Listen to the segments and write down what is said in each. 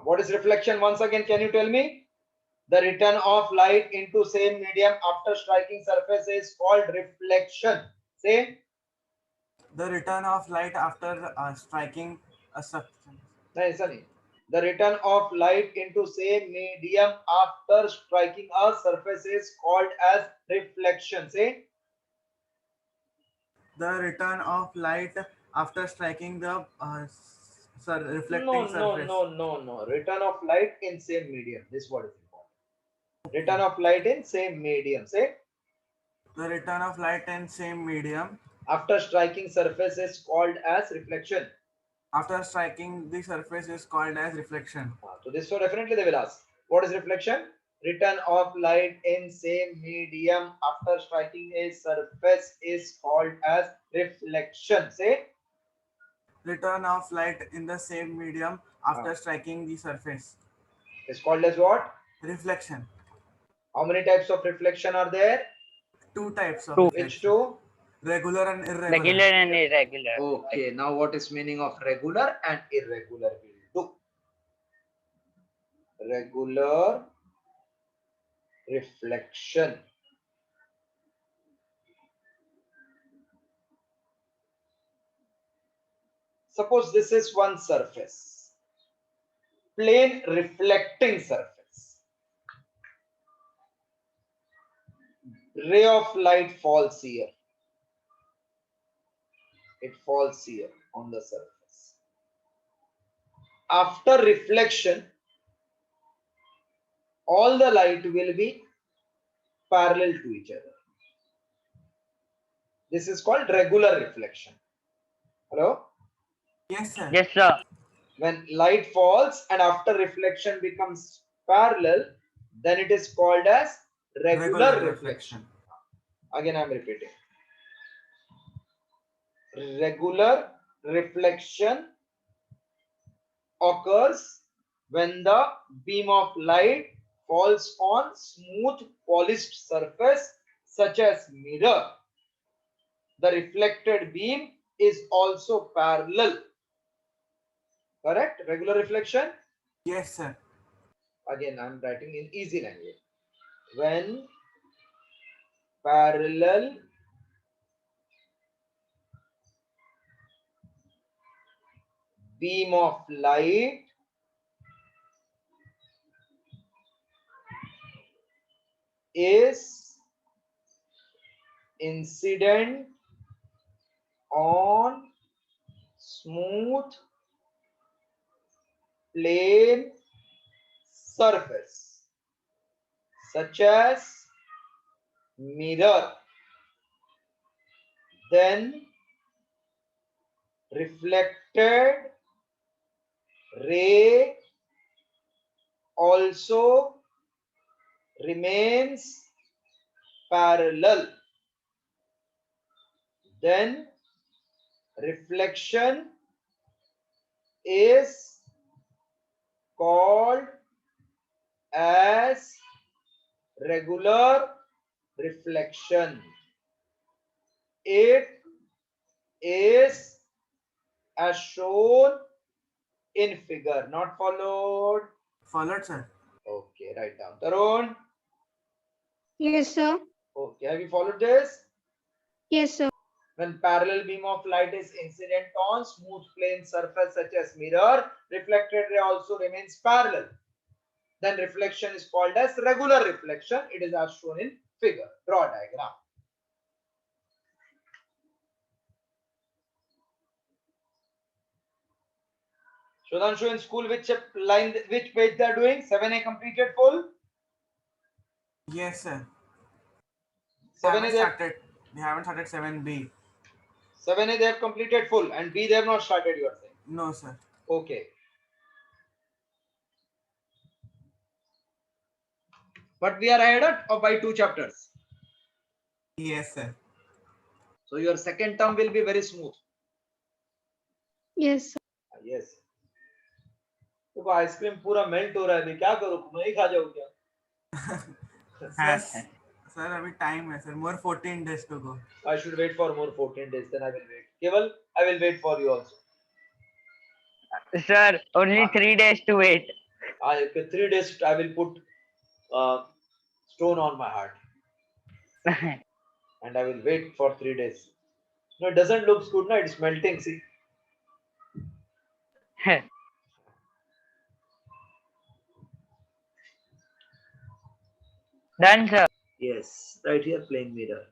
What is reflection? Once again, can you tell me? The return of light into same medium after striking surface is called reflection. Say. The return of light after striking a substance. Nahi, Sunny. The return of light into same medium after striking a surface is called as reflection. Say. The return of light after striking the reflecting No, no, surface. no, no, no. Return of light in same medium. This word is important. Okay. Return of light in same medium. Say. The return of light in same medium After striking surface is called as reflection. after striking the surface is called as reflection. So this, so definitely they will ask, what is reflection? Return of light in same medium after striking a surface is called as reflection. Say. Return of light in the same medium after striking the surface. Is called as what? Reflection. How many types of reflection are there? Two types of Two. Which reflection. two? Regular and irregular. Regular and irregular. Okay, now what is meaning of regular and irregular? We'll do. Regular reflection. Suppose this is one surface, plain reflecting surface. Ray of light falls here. It falls here on the surface. After reflection, all the light will be parallel to each other. This is called regular reflection. Hello? Yes, sir. Yes, sir. When light falls and after reflection becomes parallel, then it is called as regular reflection. Again, I am repeating. Regular reflection occurs when the beam of light falls on smooth polished surface such as mirror. The reflected beam is also parallel. Correct? Regular reflection. Yes, sir. Again, I am writing in easy language. When parallel beam of light is incident on smooth plane surface such as mirror, then reflected ray also remains parallel. Then reflection is called as regular reflection. It is as shown in figure. Not followed? Followed, sir. Okay, write down. Tarun? Yes, sir. Okay, have you followed this? Yes, sir. When parallel beam of light is incident on smooth plane surface such as mirror, reflected ray also remains parallel. Then reflection is called as regular reflection. It is as shown in figure. Draw a diagram. Shudanshu, in school, which page they are doing? 7A completed full? Yes, sir. 7A They haven't started 7B. 7A they have completed full and B they have not started, you are saying? No, sir. Okay. But we are ahead of by 2 chapters. Yes, sir. So your second term will be very smooth. Yes, sir. Yes. तो ice cream पूरा melt हो रहा है, मैं क्या करूं, मैं ही खा जाऊं क्या? Sir, अभी time है, sir. More 14 days to go. I should wait for more 14 days, then I will wait. Keval, I will wait for you also. Sir, only 3 days to wait. Okay, 3 days I will put stone on my heart and I will wait for 3 days. No, it doesn't look good. No, it's melting. See. Done, sir. Yes, right here, plane mirror.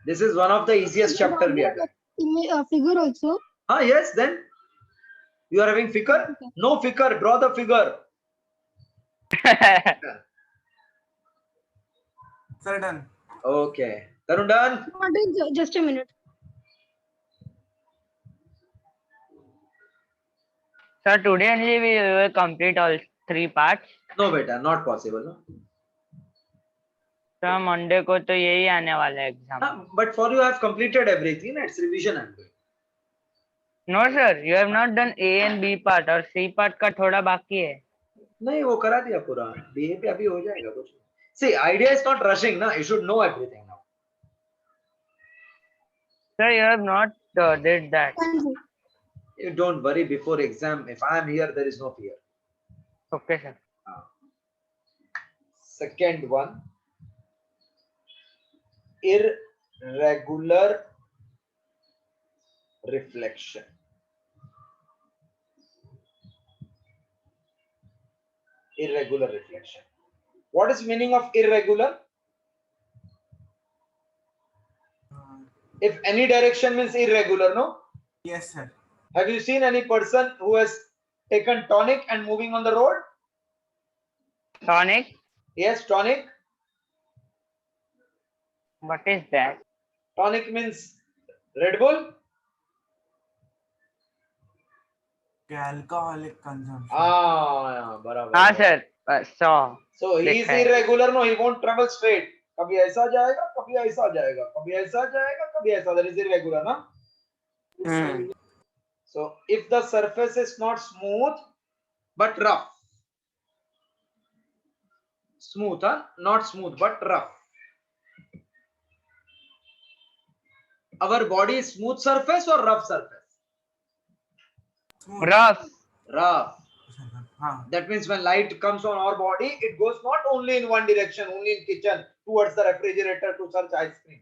This is one of the easiest chapter we have done. Figure also. Ah, yes. Then you are having figure? No figure. Draw the figure. Sir, done. Okay. Tarun done. Just a minute. Sir, today only we will complete all 3 parts. No, beta, not possible. No? तो Monday को तो यही आने वाला है exam. But for you, I have completed everything. It's revision I'm doing. No sir, you have not done A and B part और C part का थोड़ा बाकी है. नहीं वो करा दिया पूरा. BA पे अभी हो जाएगा कुछ. See, idea is not rushing, na. You should know everything now. Sir, you have not did that. You don't worry before exam. If I am here, there is no fear. Okay sir. Second one, irregular reflection. Irregular reflection. What is meaning of irregular? If any direction means irregular, no? Yes, sir. Have you seen any person who has taken tonic and moving on the road? Tonic? Yes, tonic. What is that? Tonic means Red Bull. Alcoholic consumption. Ah, barabar. हाँ sir, saw. So he is irregular, no, he won't travel straight. कभी ऐसा जाएगा, कभी ऐसा जाएगा, कभी ऐसा जाएगा, कभी ऐसा. That is irregular, na? So if the surface is not smooth but rough, smooth, huh? Not smooth but rough. Our body is smooth surface or rough surface? Smooth. Rough. Rough. Huh. That means when light comes on our body, it goes not only in one direction, only in kitchen, towards the refrigerator to search ice cream.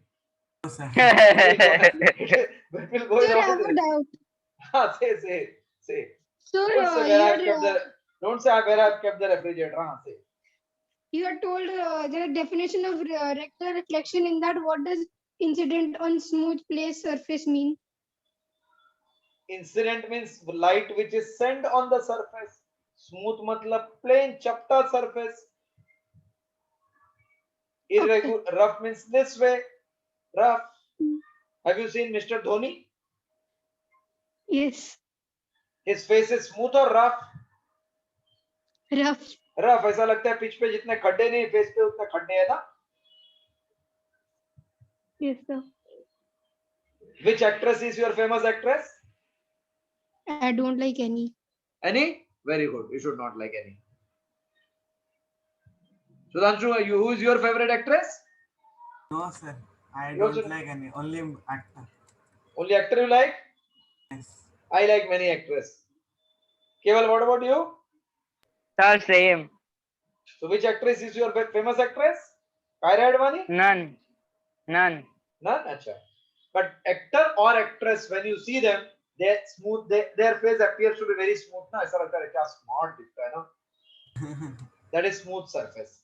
No, sir. It will go in Sir, I all have a directions. doubt. Say. Sir, Don't say where I've kept the. Don't say where I've kept the refrigerator. Say. you are told the definition of rectangular reflection. In that, what does incident on smooth place surface mean? Incident means light which is sent on the surface. Smooth matlab plain chapta surface. Irregular rough means this way. Rough. Have you seen Mr. Dhoni? Yes. His face is smooth or rough? Rough. Rough. ऐसा लगता है pitch पे जितने खड्डे नहीं face पे उतने खड्डे हैं ना. Yes, sir. Which actress is your famous actress? I don't like any. Any? Very good. You should not like any. Sudhanshu, who is your favorite actress? No, sir. I You don't also- like any. Only actor. Only actor you like? Yes. I like many actresses. Keval, what about you? Sir, same. So which actress is your famous actress? Kaira Advani? None. None? Acha. But actor or actress, when you see them, they're smooth. Their face appears to be very smooth. Na? ऐसा लगता है क्या smart दिखता है ना? That is smooth surface.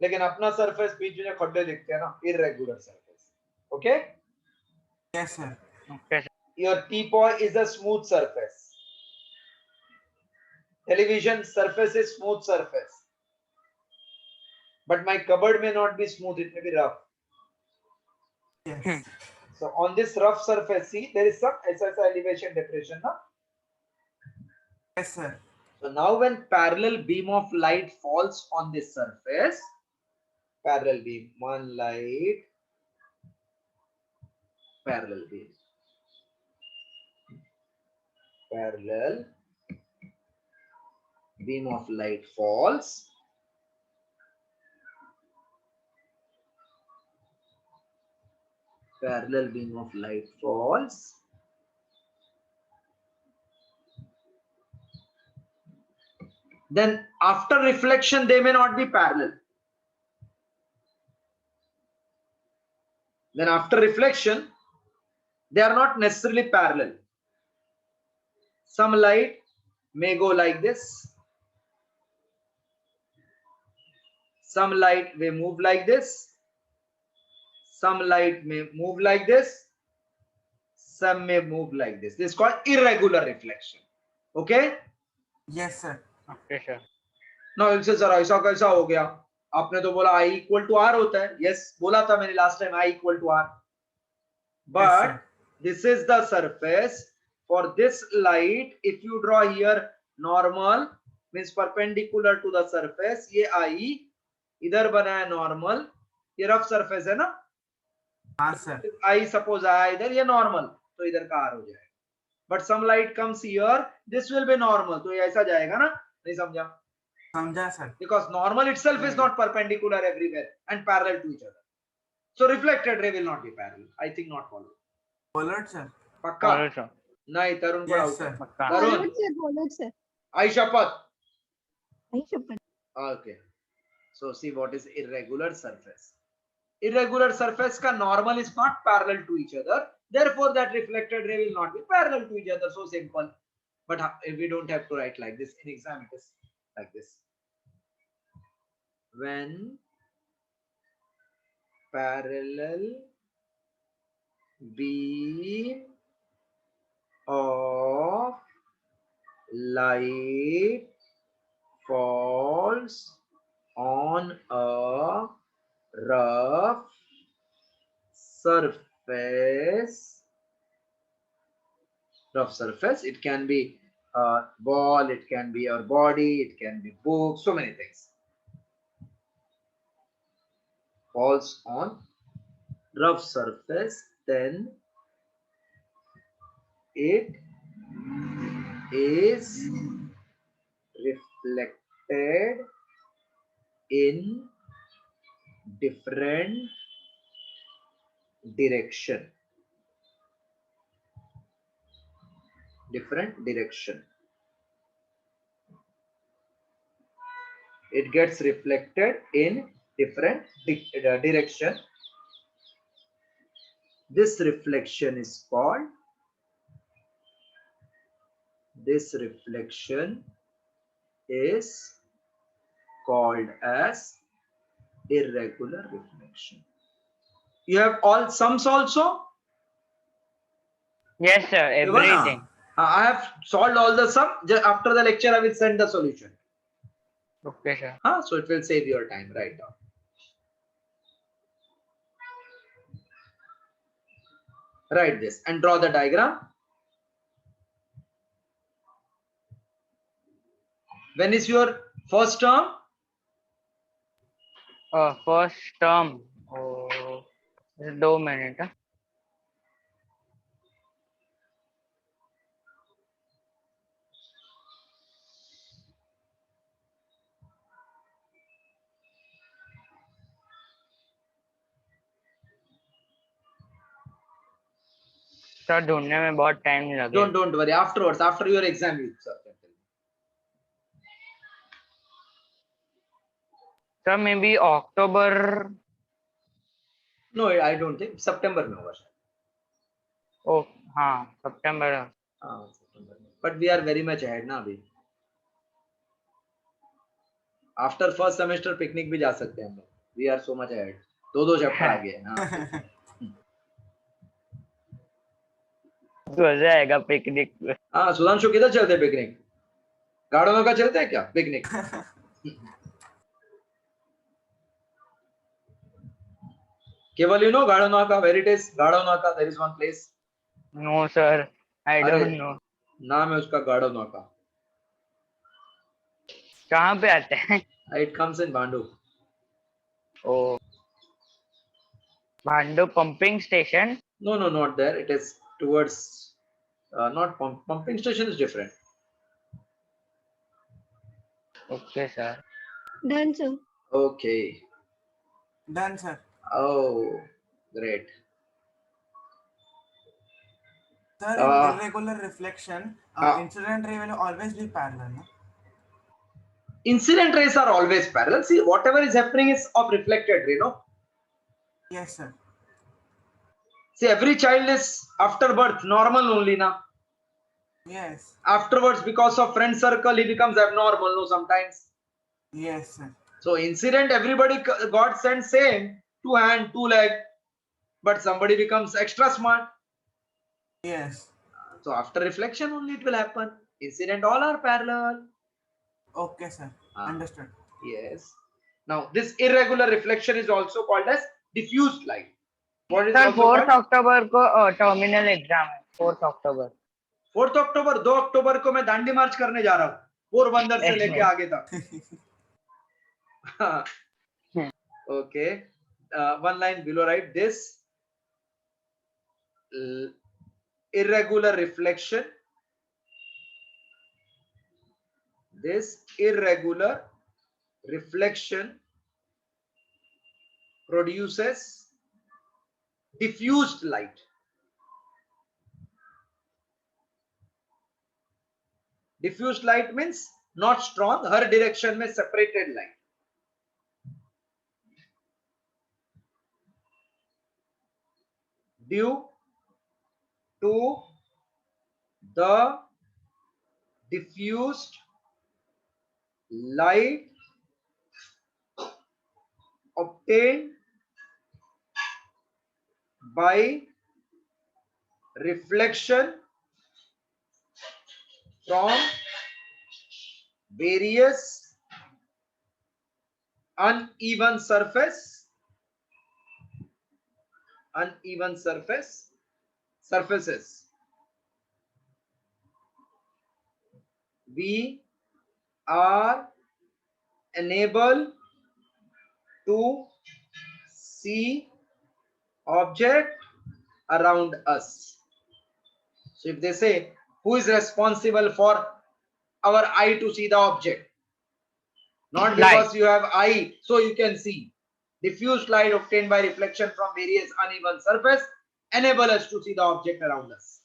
लेकिन अपना surface बीच में खड्डे दिखते हैं ना? Irregular surface. Okay? Yes, sir. Okay sir. Your teapot is a smooth surface. Television surface is smooth surface. But my cupboard may not be smooth, it may be rough. Yes. So on this rough surface, see, there is some SSI elevation depression. No? Yes, sir. So now when parallel beam of light falls on this surface, parallel beam, one light, parallel beam, parallel beam of light falls. Parallel beam of light falls. then after reflection they may not be parallel. Then after reflection they are not necessarily parallel. Some light may go like this, some light may move like this, some light may move like this, some may move like this. This is called irregular reflection. Okay. Yes, sir. Okay, sir. Now you say, sir, ऐसा कैसा हो गया? आपने तो बोला I equal to R होता है. Yes, बोला था मैंने last time I equal to R. But this is the surface. For this light, if you draw here normal, means perpendicular to the surface, ये I इधर बना है normal, ये rough surface है ना? हाँ सर. I suppose आया इधर, ये normal, तो इधर का R हो जाएगा. But some light comes here, this will be normal, तो ये ऐसा जाएगा ना? नहीं समझा? समझा sir. Because normal itself is not perpendicular everywhere and parallel to each other. So reflected ray will not be parallel. I think not follow. Followed, sir. पक्का? Follow, sir. नहीं, तरुण को Yes, doubt sir. है. पक्का. तरुण, Followed, sir. I शपथ. I शपथ. Okay. So see what is irregular surface. Irregular surface का normal is not parallel to each other. Therefore, that reflected ray will not be parallel to each other. So simple. But we don't have to write like this. In exam, it is like this. When parallel beam of light falls on a rough surface, it can be a ball, it can be your body, it can be book, so many things. Falls on rough surface, then it is reflected in different direction. It gets reflected in different direction. This reflection is called as irregular reflection. You have all sums also? Yes, sir. Everything. I have solved all the sum. After the lecture, I will send the solution. Okay, sir. So it will save your time. Write down. Write this and draw the diagram. When is your first term? First term. Oh, 2 minutes. Huh? Sir ढूंढने में बहुत time लगेगा. Don't worry. Afterwards, after your exam, you sir. Sir, maybe October. No, I don't think. September में होगा शायद. Oh, हाँ, September. September. But we are very much ahead ना अभी. After first semester picnic भी जा सकते हैं हम लोग. We are so much ahead. दो चैप्टर आगे हैं. मजा आएगा पिकनिक. हाँ, सुधांशु किधर चलते हैं पिकनिक? गार्डनों का चलते हैं क्या पिकनिक? केवल you know Gardanaka, where it is? Gardanaka, there is one place. No, sir. I don't know. नाम है उसका Gardanaka. कहाँ पे आते हैं? It comes in Bandu. Oh, Bhandu pumping station. No, not there. It is towards not pumping station is different. Okay, sir. Done, sir. Okay. Done, sir. Oh, great. Sir, in irregular reflection, Ah. incident ray will always be parallel. No? Incident rays are always parallel. See, whatever is happening is of reflected ray, no? Yes, sir. See, every child is after birth normal only now. Yes. Afterwards, because of friend circle, he becomes abnormal, no, sometimes. Yes, sir. So incident, everybody God sent same, 2 hand, 2 leg, but somebody becomes extra smart. Yes. So after reflection only it will happen. Incident all are parallel. Okay, sir. Ah. Understood. Yes. Now this irregular reflection is also called as diffused light. What is sir also 4 called? अक्टूबर को terminal exam है 4 अक्टूबर 4 अक्टूबर 2 अक्टूबर को मैं दांडी मार्च करने जा रहा हूँ पोरबंदर से लेके आगे तक. Okay. One line below, write this irregular reflection. This irregular reflection produces diffused light. Diffused light means not strong, her direction में separated light. Due to the diffused light obtained by reflection from various uneven surfaces, we are unable to see object around us. So if they say who is responsible for our eye to see the object, not because you have eye so you can see. Diffused light obtained by reflection from various uneven surface enable us to see the object around us.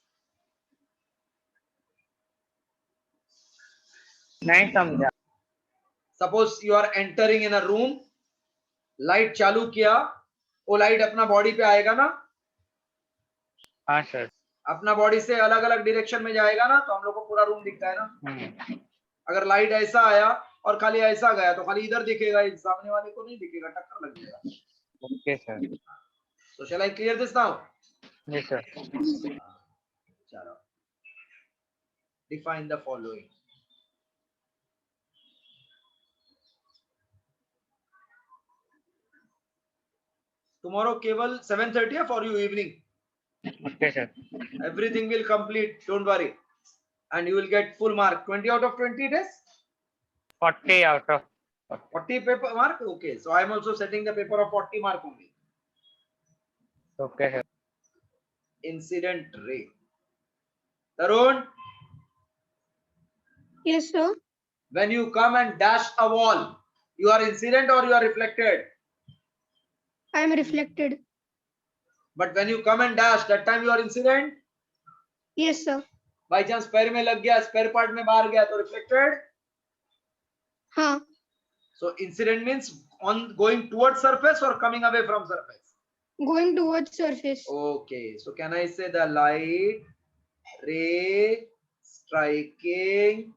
नहीं समझा Suppose you are entering in a room, light चालू किया, वो light अपना body पे आएगा ना, हाँ सर अपना body से अलग अलग direction में जाएगा ना, तो हम लोग को पूरा room दिखता है ना. अगर लाइट ऐसा आया और खाली ऐसा गया तो खाली इधर दिखेगा, सामने वाले को नहीं दिखेगा, टक्कर लग जाएगा. Okay sir So shall I clear this now? जी सर चलो. Define the following. Tomorrow केवल 7:30 है for you evening. Okay sir Everything will complete, don't worry, and you will get full mark. 20 out of 20 days. 40 out of 40 paper mark. Okay, so I am also setting the paper of 40 mark only. Okay sir Incident ray. Tarun, Yes, sir. when you come and dash a wall, you are incident or you are reflected. I am reflected. But when you come and dash, that time you are incident. Yes, sir. By chance पैर में लग गया, spare part में बाहर गया तो reflected. हाँ. So incident means on going towards surface or coming away from surface. Going towards surface. Okay, so can I say the light ray striking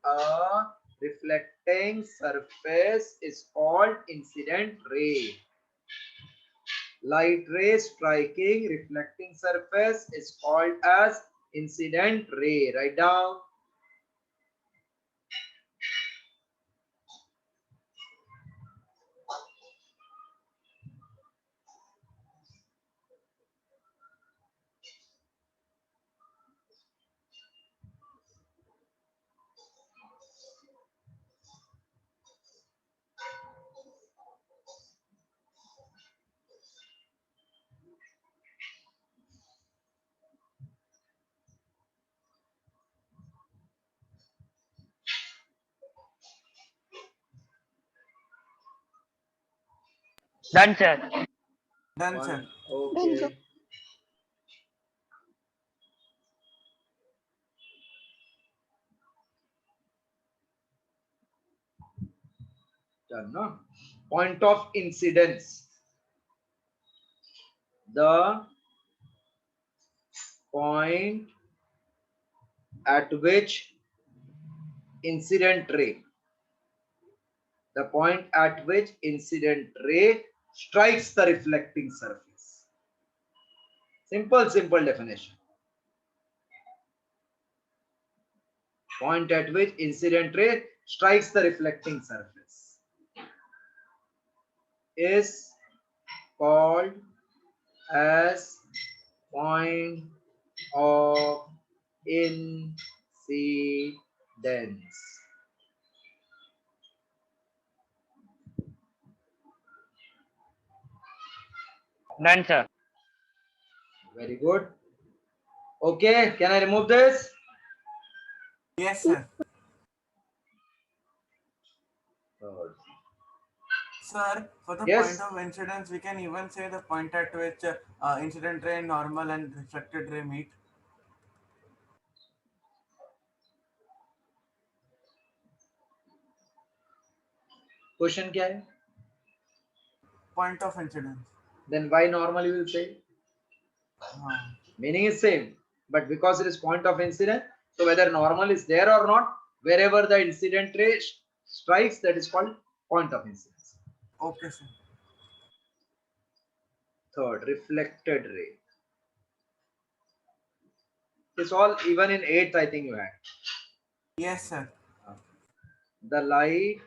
a reflecting surface is called incident ray. Light ray striking reflecting surface is called as incident ray. Write down. Done sir Done, sir. Okay. Done, sir. Done, no? Point of incidence. The point at which incident ray, the point at which incident ray strikes the reflecting surface. Simple definition. Point at which incident ray strikes the reflecting surface is called as point of incidence. Done, sir. Very good. Okay, can I remove this? Yes, sir. Third. Sir, for the Yes. point of incidence, we can even say the point at which incident ray, normal and reflected ray meet. Question क्या है? Point of incidence. Then why normal you will say? Meaning is same, but because it is point of incident, so whether normal is there or not, wherever the incident ray strikes, that is called point of incidence. Okay, sir. Third, reflected ray. It's all even in 8th, I think you had. Yes, sir. The light.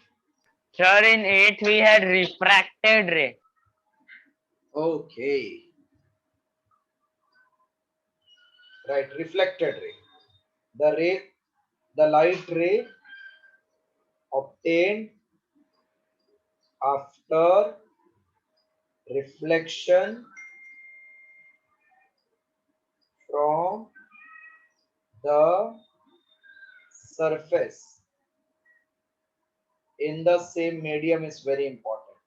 Sir, in 8th we had refracted ray. Okay. Right, reflected ray. The light ray obtained after reflection from the surface in the same medium is very important.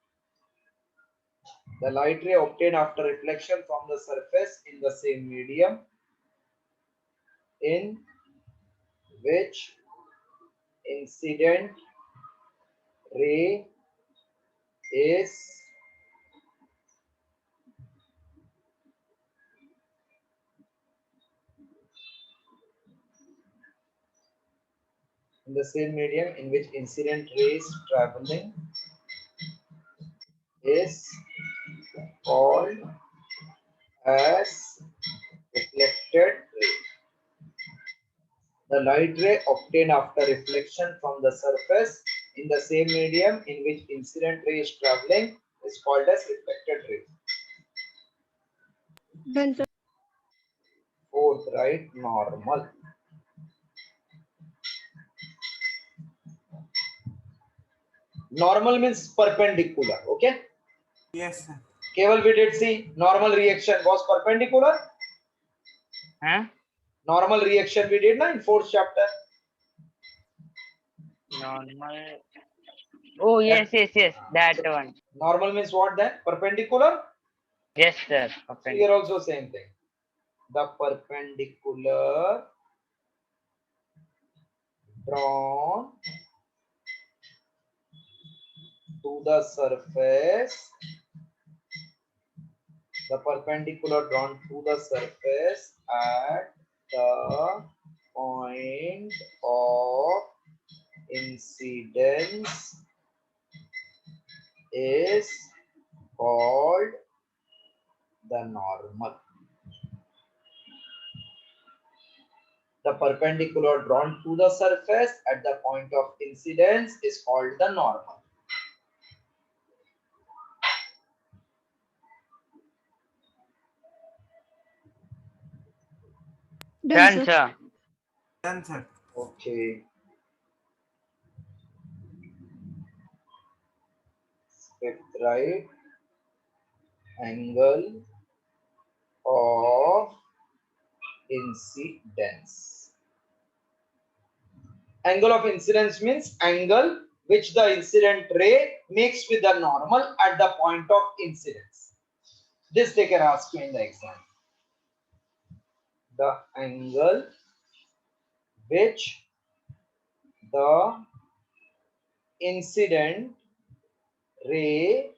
The light ray obtained after reflection from the surface in the same medium in which incident ray is in the same medium in which incident ray is traveling is called as reflected ray. The light ray obtained after reflection from the surface in the same medium in which incident ray is traveling is called as reflected ray. Done, sir. Fourth, right? Normal. Normal means perpendicular. Okay. Yes, sir. Keval we did see normal reaction was perpendicular. Huh? Normal reaction we did na in 4th chapter. Normal. Oh, yes, that one. Normal means what then? Perpendicular. Yes, sir. So here also same thing. The perpendicular drawn to the surface. The perpendicular drawn to the surface at the point of incidence is called the normal. The perpendicular drawn to the surface at the point of incidence is called the normal. Done, Done, sir. sir. Done, sir. Okay. Fifth, right? Angle of incidence. Angle of incidence means angle which the incident ray makes with the normal at the point of incidence. This they can ask you in the exam. The angle which the incident ray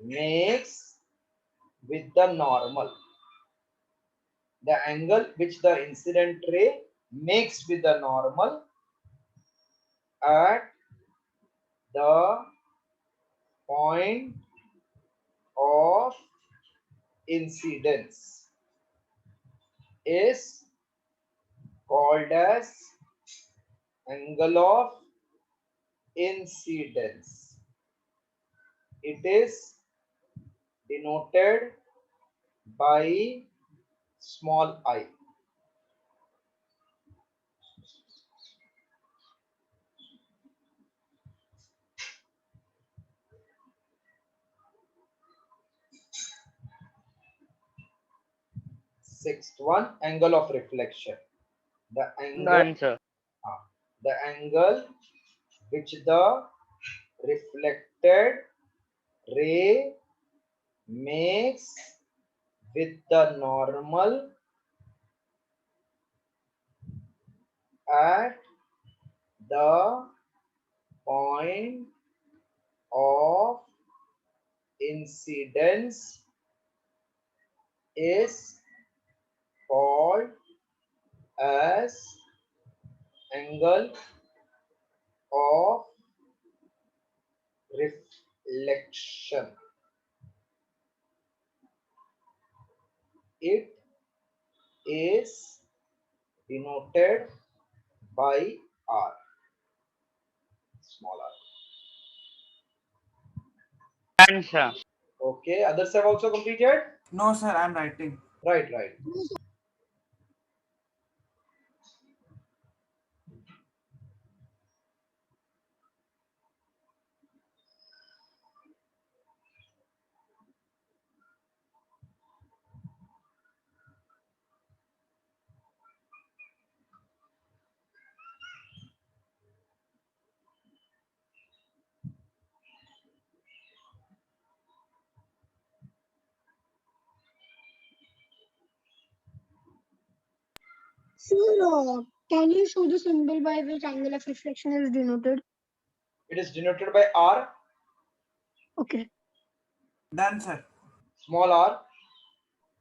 makes with the normal. The angle which the incident ray makes with the normal at the point of incidence is called as angle of incidence. It is denoted by small I. Sixth one, angle of reflection. The Done, sir. angle which the reflected ray makes with the normal at the point of incidence is called as angle of reflection. It is denoted by R, small r. Done, sir. Okay, others have also completed? No, sir, I'm writing. Right, right. Sir, can you show the symbol by which angle of reflection is denoted? It is denoted by R, Okay. Done, sir. small r.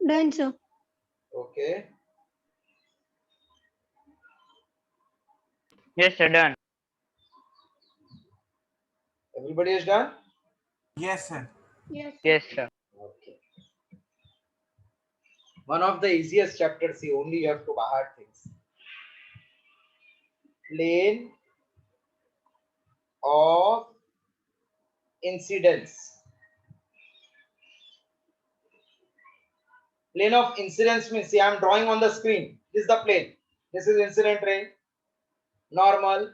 Done, sir. Okay. Yes, sir. Done. Everybody is done? Yes, sir. Yes. Yes, sir. Okay. One of the easiest chapters, see, only you have to buy hard things. Plane of incidence. Plane of incidence means, see, I am drawing on the screen. This is the plane. This is incident ray, normal,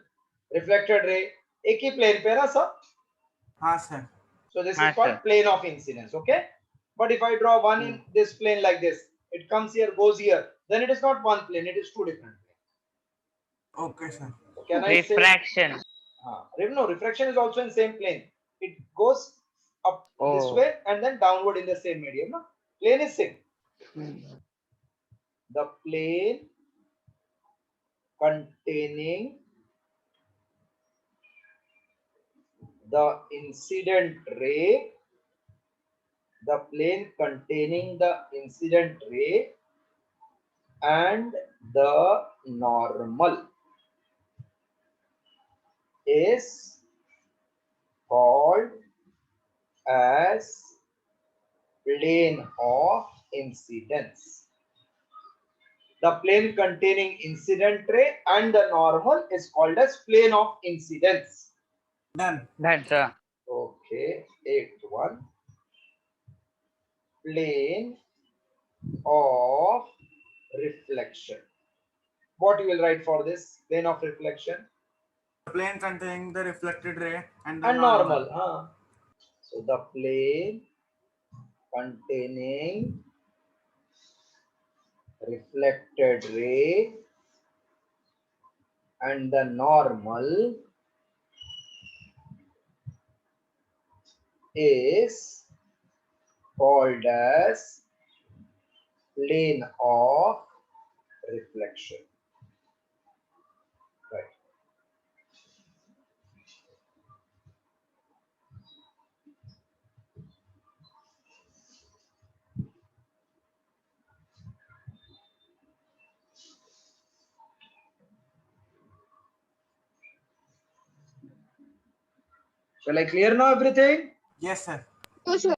reflected ray. एक ही plane पे ना सब. हाँ, sir. So this is हाँ, called sir. plane of incidence. Okay. But if I draw one in this plane like this, it comes here, goes here, then it is not one plane. It is two different planes. Okay, sir. So can I say? Refraction. No, refraction is also in same plane. It goes up this Oh. way and then downward in the same medium. No? Plane is same. The plane containing the incident ray, the plane containing the incident ray and the normal is called as plane of incidence. The plane containing incident ray and the normal is called as plane of incidence. Done. Done, sir. Okay, 8-1. Plane of reflection. What you will write for this plane of reflection? The plane containing the reflected ray and the And normal. So the plane containing reflected ray and the normal is called as plane of reflection. Right. Shall I clear now everything? Yes, sir. No, sir.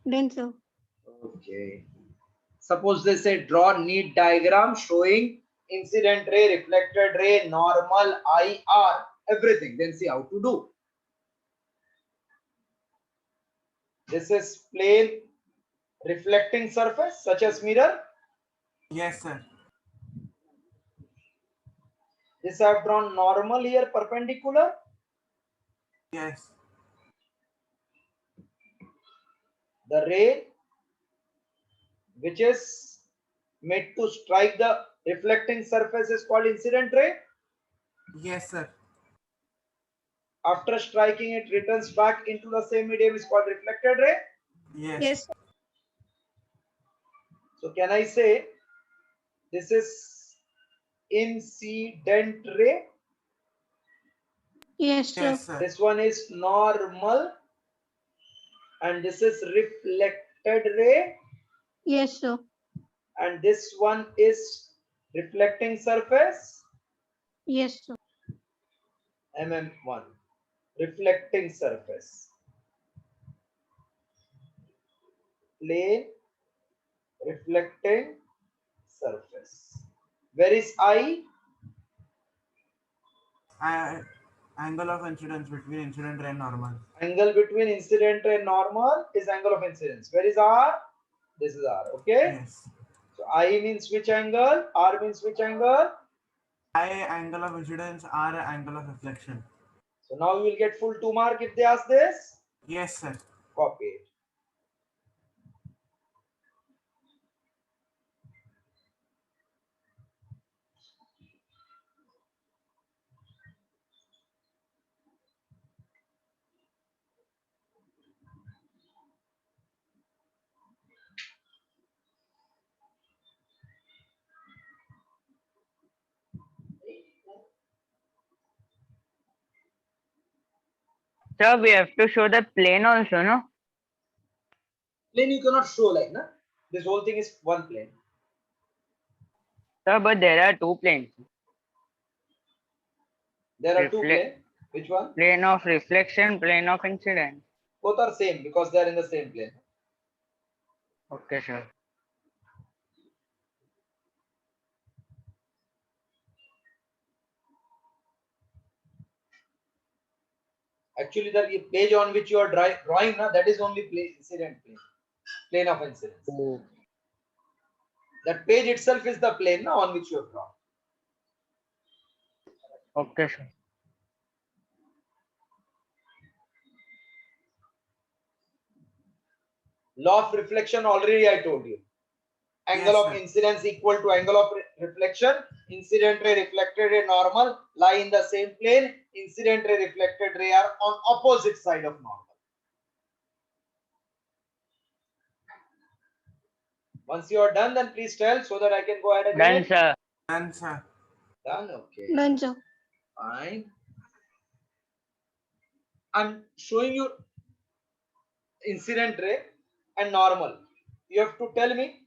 Done, sir. Okay. Suppose they say draw neat diagram showing incident ray, reflected ray, normal, IR, everything. Then see how to do. This is plane reflecting surface such as mirror. Yes, sir. This I have drawn normal here, perpendicular. Yes. The ray which is made to strike the reflecting surface is called incident ray. Yes, sir. After striking it returns back into the same medium is called reflected ray. Yes. Yes, sir. So can I say this is incident ray? Yes, sir. Yes, sir. This one is normal and this is reflected ray, Yes, sir. and this one is reflecting surface, Yes, sir. mm1, reflecting surface, plane reflecting surface. Where is I? Angle of incidence between incident ray and normal. Angle between incident and normal is angle of incidence. Where is R? This is R. Okay. Yes. So I means which angle? R means which angle? I angle of incidence, R angle of reflection. So now you will get full 2 mark if they ask this. Yes, sir. Copy it. Sir, we have to show the plane also, no? Plane you cannot show like na. This whole thing is one plane. Sir, but there are two planes. There are two Reflect- planes. Which one? Plane of reflection, plane of incidence. Both are same because they are in the same plane. Okay, sir. Actually, the page on which you are drawing na, that is only plane, incident plane. Plane of incidence. That page itself is the plane na, on which you have drawn. Okay, sir. Law of reflection already I told you. Angle Yes, of sir. incidence equal to angle of reflection. Incident ray, reflected ray, normal lie in the same plane. Incident ray, reflected ray are on opposite side of normal. Once you are done, then please tell so that I can go ahead again. Done, sir. Done, sir. Done. Okay. Done, sir. Fine. I'm showing you incident ray and normal. You have to tell me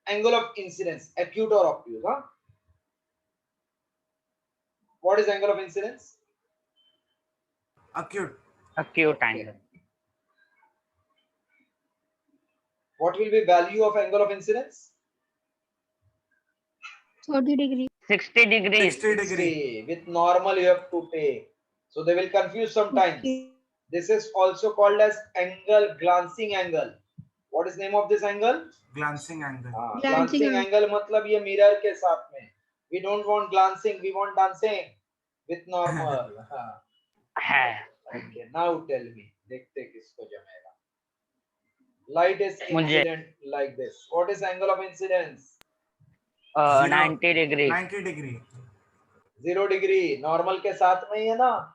angle of incidence, acute or obtuse. Huh? What is angle of incidence? Acute. Acute angle. What will be value of angle of incidence? 30 degrees. 60 degrees. 60 degree. 60. With normal you have to take. So they will confuse sometimes. Okay. This is also called as angle, glancing angle. What is name of this angle? Glancing angle. Glancing Glancing angle मतलब ये mirror के साथ में. We don't want glancing, we want dancing with normal. हाँ. Okay, now tell me. देखते किसको जमेगा. Light is मुझे. incident like this. What is angle of incidence? 90 degrees. 90 degree. 0 degree. Normal के साथ में ही है ना.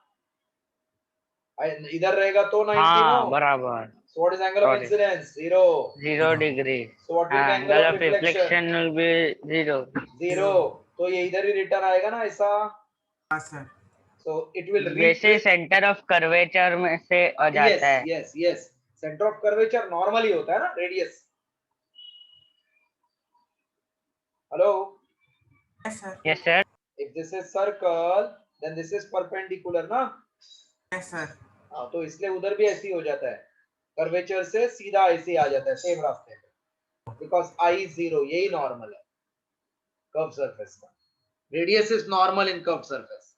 इधर रहेगा तो 90 हाँ, no. बराबर. So what is angle of Got it. incidence? 0. 0 degrees. So what will be Angle angle of reflection will be 0. 0. तो ये इधर ही रिटर्न आएगा ना ऐसा. हाँ, sir. So it will वैसे सेंटर ऑफ कर्वेचर में से आ जाता है. yes. Centre of curvature normally होता है ना, radius. Hello. Yes, sir. Yes, sir. If this is circle, then this is perpendicular ना. Yes, sir. हाँ, तो इसलिए उधर भी ऐसे ही हो जाता है, कर्वेचर से सीधा ऐसे ही आ जाता है सेम रास्ते पे, बिकॉज आई जीरो यही नॉर्मल है कर्व सरफेस का. Radius is normal in curve surface.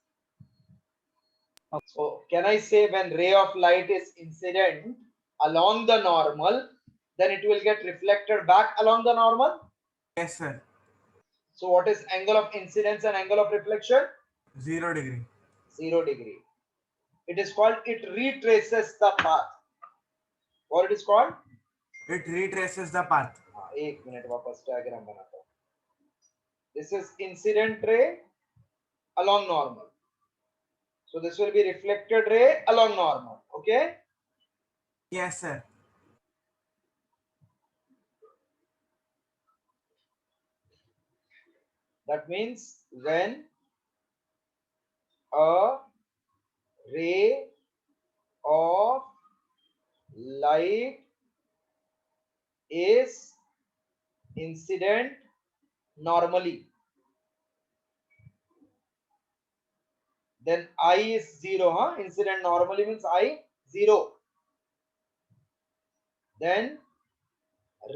So can I say when ray of light is incident along the normal, then it will get reflected back along the normal? Yes, sir. So what is angle of incidence and angle of reflection? 0 degree. 0 degree. It is called, it retraces the path. What it is called? It retraces the path. हाँ, एक minute वापस diagram बनाता हूँ. This is incident ray along normal. So this will be reflected ray along normal. Okay? Yes, sir. That means when a ray of light is incident normally, then I is 0, huh? Incident normally means I 0. Then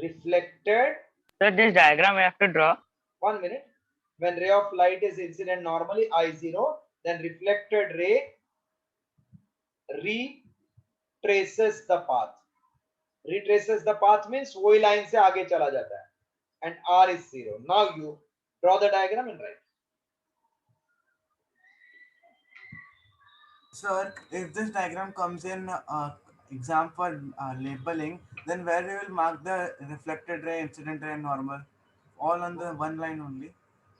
reflected, So this diagram we have to draw. 1 minute. When ray of light is incident normally I 0, then reflected ray retraces the path. Retraces the path means वही line से आगे चला जाता है, and R is 0. Now you draw the diagram and write. Sir, if this diagram comes in exam for labeling, then where we will mark the reflected ray, incident ray, and normal, all on the one line only.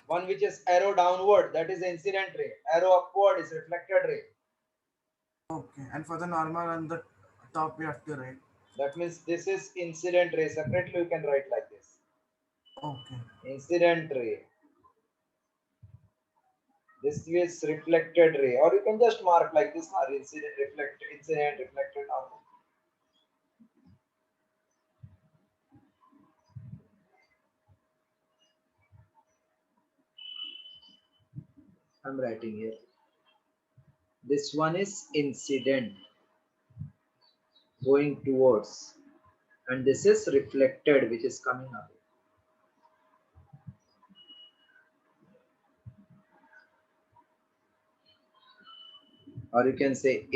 One which is arrow downward, that is incident ray. Arrow upward is reflected ray. Okay, and for the normal on the top we have to write. That means this is incident ray. Separately you can write like this. Okay. Incident ray. This is reflected ray, or you can just mark like this. Incident, reflected, incident, reflected. I'm writing here. This one is incident going towards, and this is reflected, which is coming away. Or you can say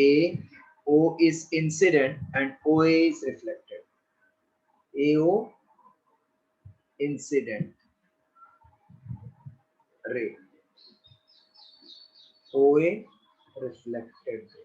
O is incident and OA is reflected. AO incident ray, OA reflected ray.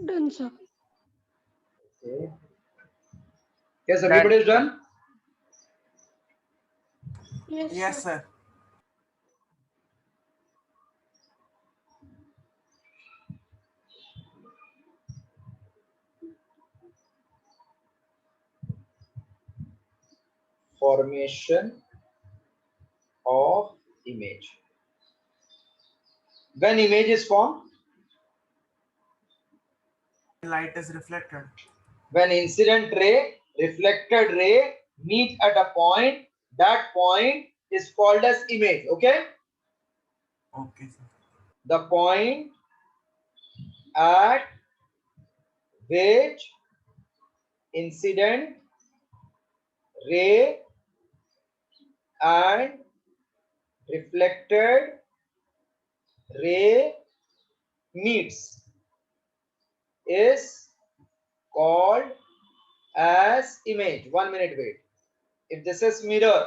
Done, sir. Okay. Yes, everybody is done? Yes, Yes, sir. Formation of image. When image is formed? Light is reflected. When incident ray, reflected ray meet at a point, that point is called as image. Okay? Okay, sir. The point at which incident ray and reflected ray meets is called as image. 1 minute, wait. If this is mirror,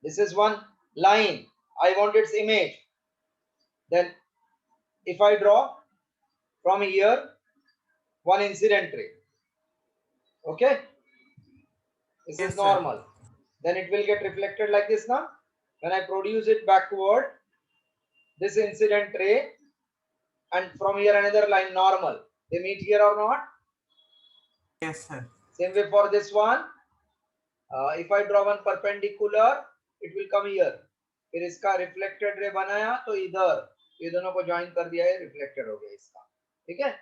this is one line, I want its image. Then if I draw from here one incident ray, okay, this Yes, is sir. normal, then it will get reflected like this now. When I produce it backward, this incident ray and from here another line normal. They meet here or not? Yes, sir. Same way for this one. If I draw one perpendicular, it will come here. फिर इसका reflected ray बनाया तो इधर ये दोनों को join कर दिया है, reflected हो गया इसका. ठीक है?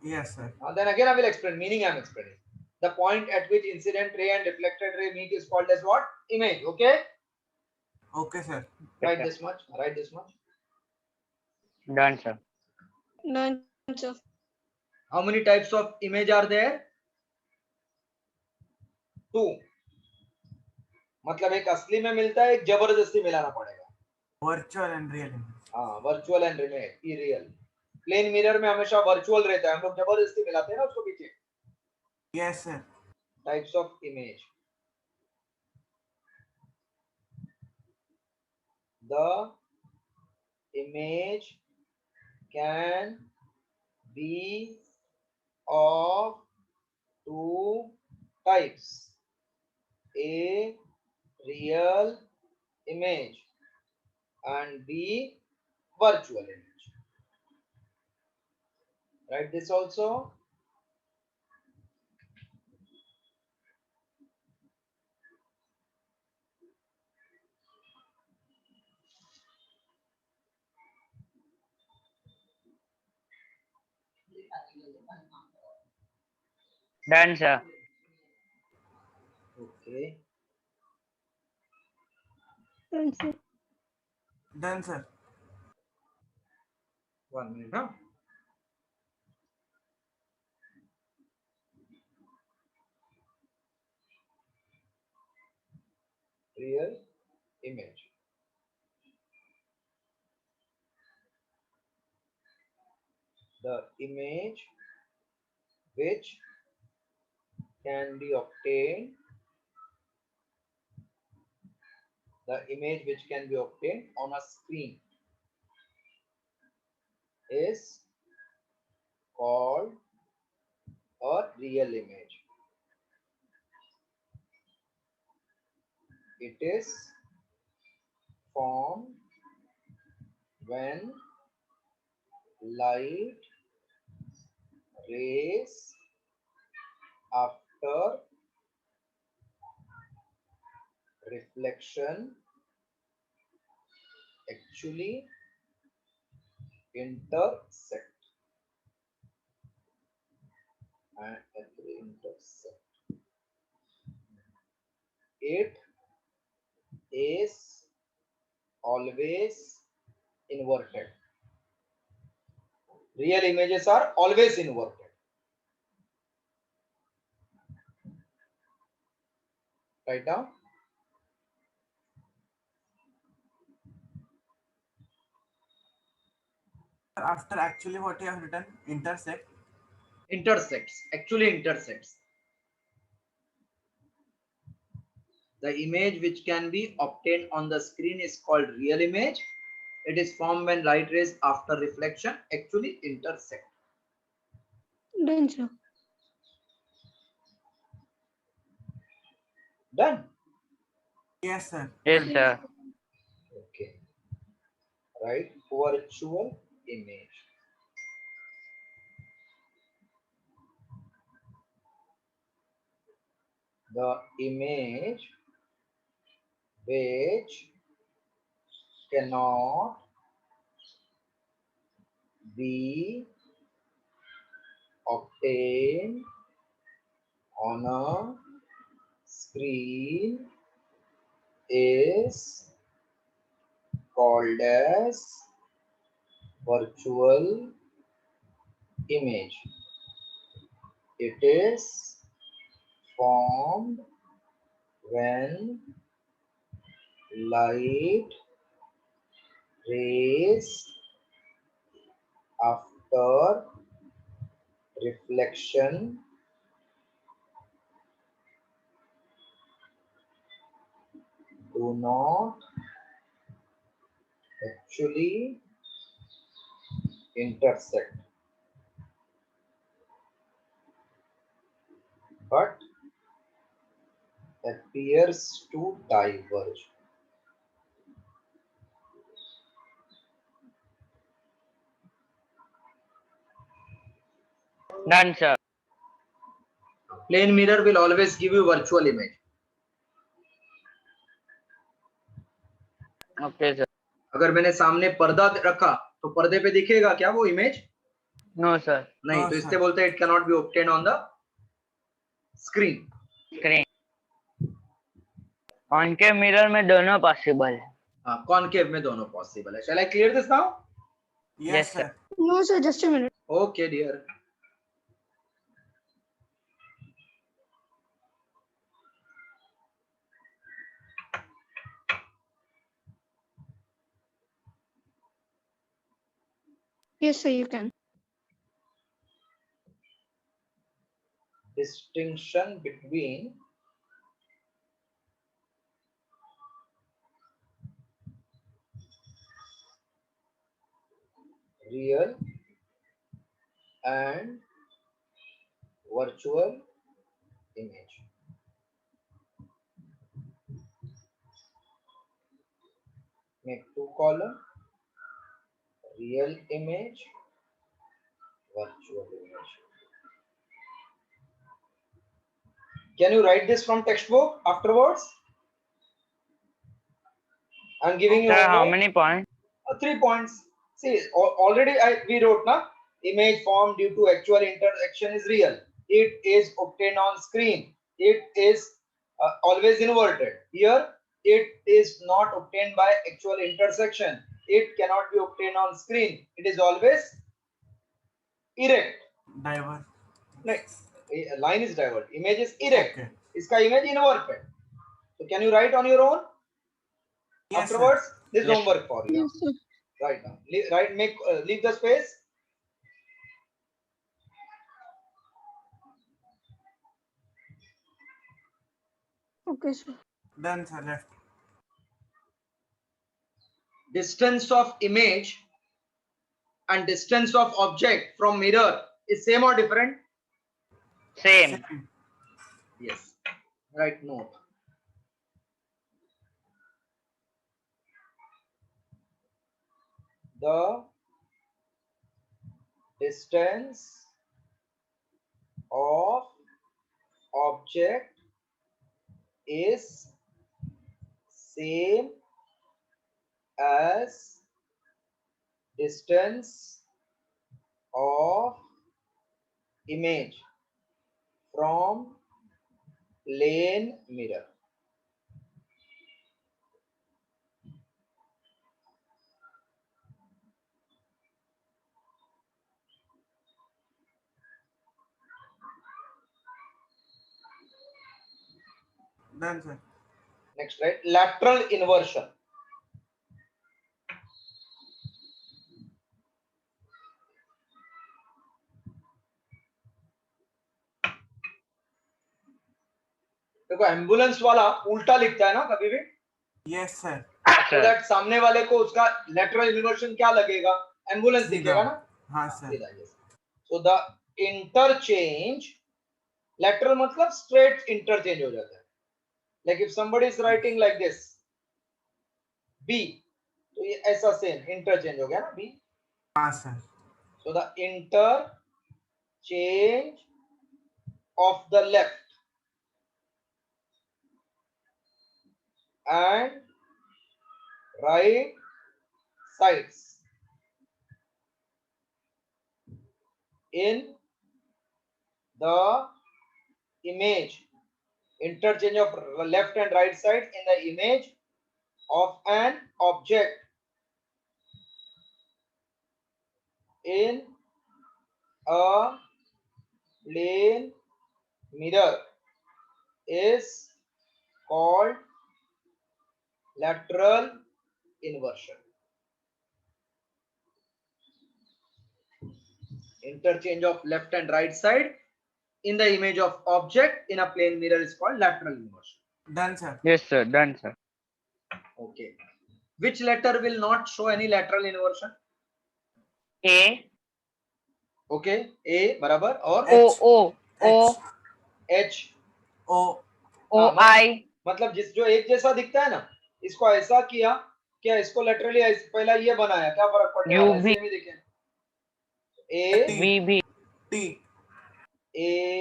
Yes, sir. Then again I will explain. Meaning I am explaining. The point at which incident ray and reflected ray meet is called as what? Image. Okay? Okay, sir. Write this much. Write this much. Done, sir. Done, sir. How many types of image are there? 2. मतलब एक असली में मिलता है, एक जबरदस्ती मिलाना पड़ेगा. Virtual and real image. हाँ, virtual and real. Plane mirror में हमेशा वर्चुअल रहता है, हम लोग जबरदस्ती मिलाते हैं ना उसको पीछे. Yes, sir. Types of image. The image can be of 2 types. A, real image, and B, virtual image. Write this also. Done, sir. Okay. Done, sir. Done, sir. 1 minute, huh? Real image. The image which can be obtained. The image which can be obtained on a screen is called a real image. It is formed when light rays after reflection actually intersect and actually intersect. It is always inverted. Real images are always inverted. Write down. After actually what you have written, intersect. Intersects. Actually intersects. The image which can be obtained on the screen is called real image. It is formed when light rays after reflection actually intersect. Done, sir. Done. Yes, sir. Yes, sir. Okay. Right. Virtual image. The image which cannot be obtained on a screen is called as virtual image. It is formed when light rays after reflection do not actually intersect, but appears to diverge. Done, sir. Plane mirror will always give you virtual image. Okay, sir. अगर मैंने सामने पर्दा रखा तो पर्दे पे दिखेगा क्या वो इमेज? No, sir. नहीं, No, तो sir. इसलिए बोलते हैं it can not be obtained on the screen. Screen. Concave mirror में दोनों possible है. हाँ, कॉनकेव में दोनों पॉसिबल है. Shall I clear this now? Yes, Yes, sir. sir. No, sir, just a minute. Okay, dear. Yes, sir, you can. Distinction between real and virtual image. Make two column, real image, virtual image. Can you write this from textbook afterwards? I'm giving you Sir, how homework. many points? 3 points. See, already we wrote now. Image formed due to actual interaction is real. It is obtained on screen. It is always inverted. Here, it is not obtained by actual intersection. It cannot be obtained on screen. It is always erect. Diverse. Next, line is diverted. Image is erect. Okay. Iska image inverted. So can you write on your own? Yes, Afterwards, this is Yes. homework for you. Yes, sir. Right now. Leave the space. Okay, sir. sir. Done, sir. Left. Distance of image and distance of object from mirror is same or different? Same. Same. Yes. Right, note. The distance of object is same as distance of image from plane mirror. Done, sir. Next, right? Lateral inversion. देखो ambulance वाला उल्टा लिखता है ना कभी भी. Yes, sir. So that सामने वाले को उसका lateral inversion क्या लगेगा? एम्बुलेंस सीधा. दिखेगा ना. हाँ, sir. सीधा, yes. So the interchange, lateral मतलब straight interchange हो जाता है. Like if somebody is writing like this, B, तो ये ऐसा same interchange हो गया ना B. हाँ, sir. So the interchange of the left and right sides in the image, interchange of left and right side in the image of an object in a plane mirror is called lateral inversion. Interchange of left and right side in the image of object in a plane mirror is called lateral inversion. Done, sir. Yes, sir. Done, sir. Okay. Which letter will not show any lateral inversion? A. Okay. A बराबर और O. O. O. H. O. O. I. मतलब जिस जो एक जैसा दिखता है ना, इसको ऐसा किया, क्या इसको लेटरली पहला ये बनाया, क्या फर्क पड़ने वाला है? UV. सेम ही दिखे. A T. V. B. T. AHIMOTUVWXY.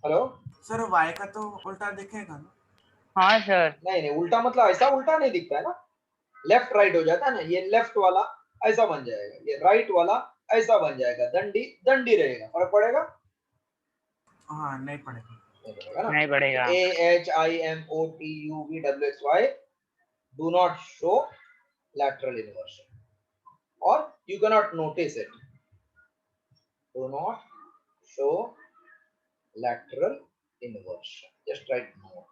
Hello, sir y का तो उल्टा दिखेगा ना? हाँ सर। नहीं नहीं, उल्टा मतलब ऐसा उल्टा नहीं दिखता है ना, लेफ्ट राइट हो जाता है ना, ये लेफ्ट वाला ऐसा बन जाएगा, ये राइट वाला ऐसा बन जाएगा, दंडी दंडी रहेगा, फर्क पड़ेगा? हाँ नहीं पड़ेगा। नहीं पड़ेगा ना। नहीं पड़ेगा। AHIMOTUVWXY do not show lateral inversion, or you cannot notice it. Do not show lateral inversion. Just write no.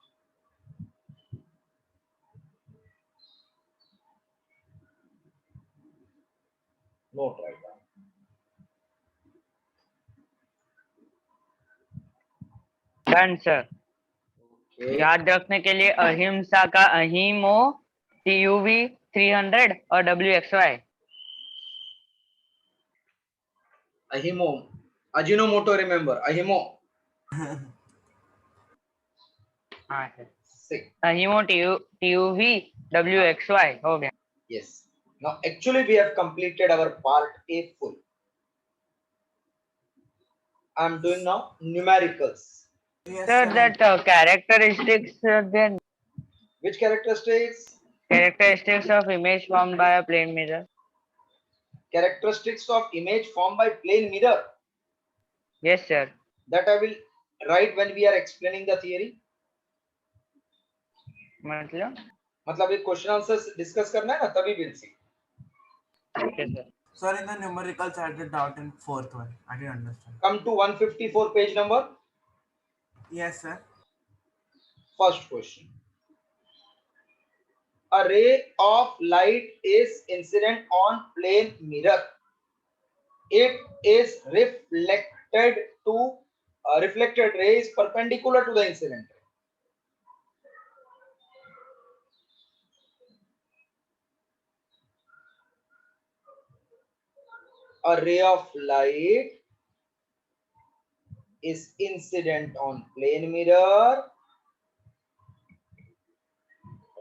Note write down. Done sir. Okay. याद रखने के लिए अहिंसा का अहिमो, TUV 300 और WXY। Ahimo. Ajinomoto, remember. Ahimo. हाँ sir. Sick. अहिमो TUV WXY हो गया। Yes. Now, actually, we have completed our part A full. I am doing now numericals. Yes, Sir, sir. that characteristics, then Which characteristics? characteristics of image formed by a plane mirror. Characteristics of image formed by plane mirror. Yes, sir. That I will write when we are explaining the theory. मतलब एक question answer discuss करना है ना, तभी will see. okay, sir. Sir, in the numericals, I did doubt in fourth one. I didn't understand. Come to 154 page number. Yes, sir. First question. A ray of light is incident on plane mirror. It is reflected ray is perpendicular to the incident ray. A ray of light is incident on plane mirror.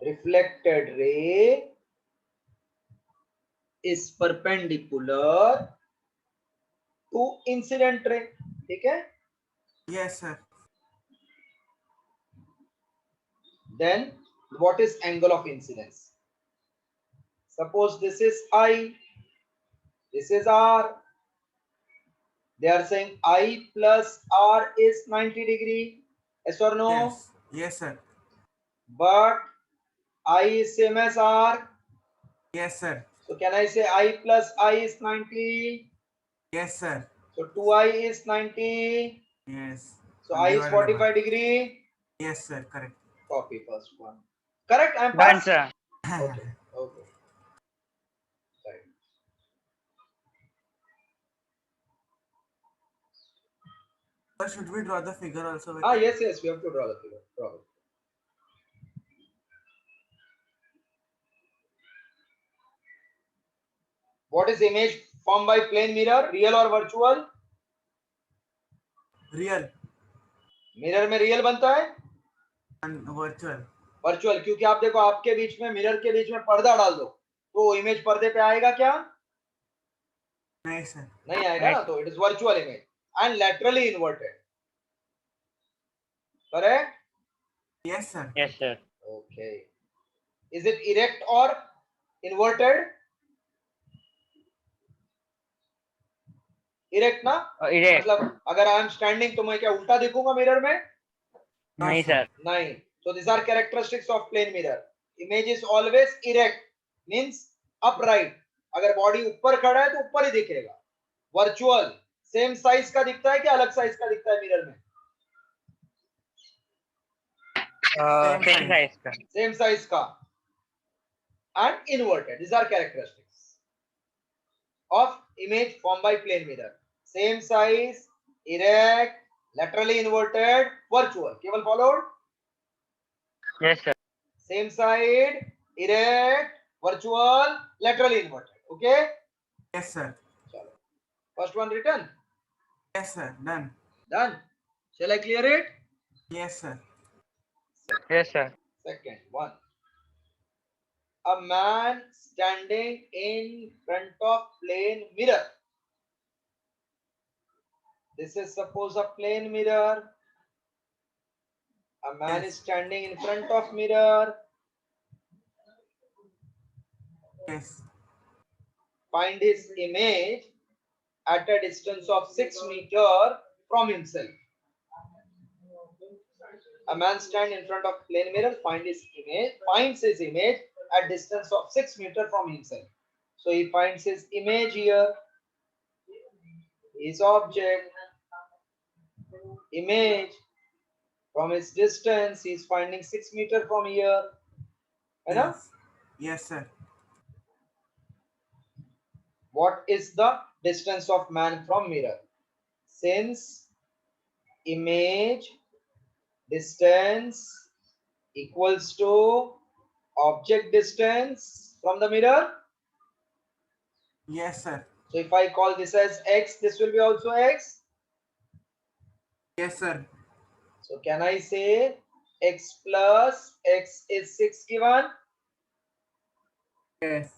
Reflected ray is perpendicular to incident ray. ठीक है? Yes, sir. Then what is angle of incidence? Suppose this is I, this is R. They are saying I plus R is 90 degree. Yes or no? Yes. Yes, sir. But I is same as R. Yes, sir. So can I say I plus I is 90? Yes, sir. So 2I is 90. Yes. So I is 45 degree. Yes, sir. Correct. Copy first one. Correct? I am Done, passed. sir. Okay. Okay. Right. Sir, should we draw the figure also? With Yes, yes. We have to draw the figure. Draw it. What is image formed by plane mirror? Real or virtual? Real mirror में real बनता है, and virtual. Virtual. क्योंकि आप देखो, आपके बीच में mirror के बीच में पर्दा डाल दो तो इमेज पर्दे पे आएगा क्या? नहीं सर. नहीं आएगा ना. तो it is virtual image and laterally inverted. Correct? Yes, sir. Yes, sir. Okay. Is it erect और इन्वर्टेड? इरेक्ट ना. Erect. मतलब अगर आई एम स्टैंडिंग तो मैं क्या उल्टा दिखूंगा मिरर में? नहीं, sir. नहीं. So these are characteristics of plane mirror. Image is always erect, means upright. अगर बॉडी ऊपर खड़ा है तो ऊपर ही दिखेगा. वर्चुअल सेम साइज का दिखता है कि अलग साइज का दिखता है मिरर में? Same size का. सेम साइज का. And inverted. These are characteristics of image formed by plane mirror. Same size, erect, laterally inverted, virtual. केवल followed? Yes, sir. Same side, erect, virtual, laterally inverted. Okay? Yes, sir. Chalo. First one written. Yes, sir. Done. Done. Shall I clear it? Yes, sir. Yes, sir. Second one. A man standing in front of plane mirror. This is suppose a plane mirror. A man Yes. is standing in front of mirror. Yes. Find his image at a distance of 6 meters from himself. A man stands in front of plane mirror, finds his image at distance of 6 meters from himself. So he finds his image here, his object, image from his distance. He is finding 6 meters from here. You know? Yes. Yes, sir. What is the distance of man from mirror? Since image distance equals to object distance from the mirror. Yes, sir. So if I call this as x, this will be also x. Yes, sir. So can I say x plus x is 6 given? Yes.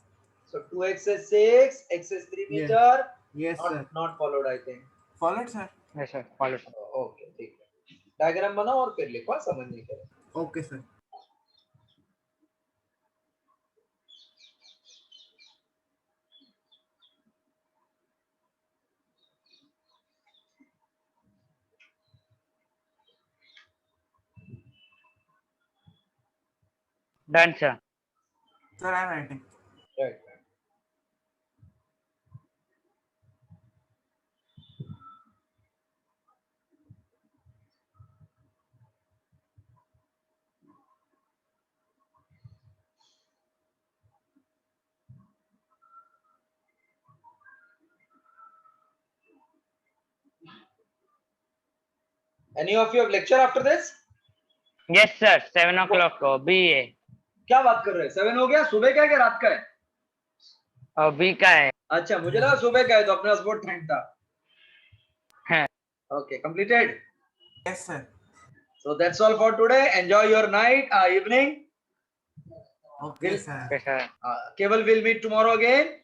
So 2x is 6, x is 3 Yes. meter. Yes, sir. Not followed, I think. Followed, sir. Yes, sir. Follow, sir. Okay ठीक है. Diagram बनाओ और फिर लिखो, समझने के लिए. Okay, sir. Done, sir. Sir, I'm writing. Right. Any of you have lecture after this? Yes, sir. 7 o'clock को BA. क्या बात कर रहे हैं? 7 हो गया? सुबह का है कि रात का है? और B का है. अच्छा, मुझे लगा सुबह का है, तो अपने पास बहुत टाइम था. हाँ. Okay, completed. Yes, sir. So that's all for today. Enjoy your night, evening. Okay, Will- sir. Okay, sir. Keval will meet tomorrow again.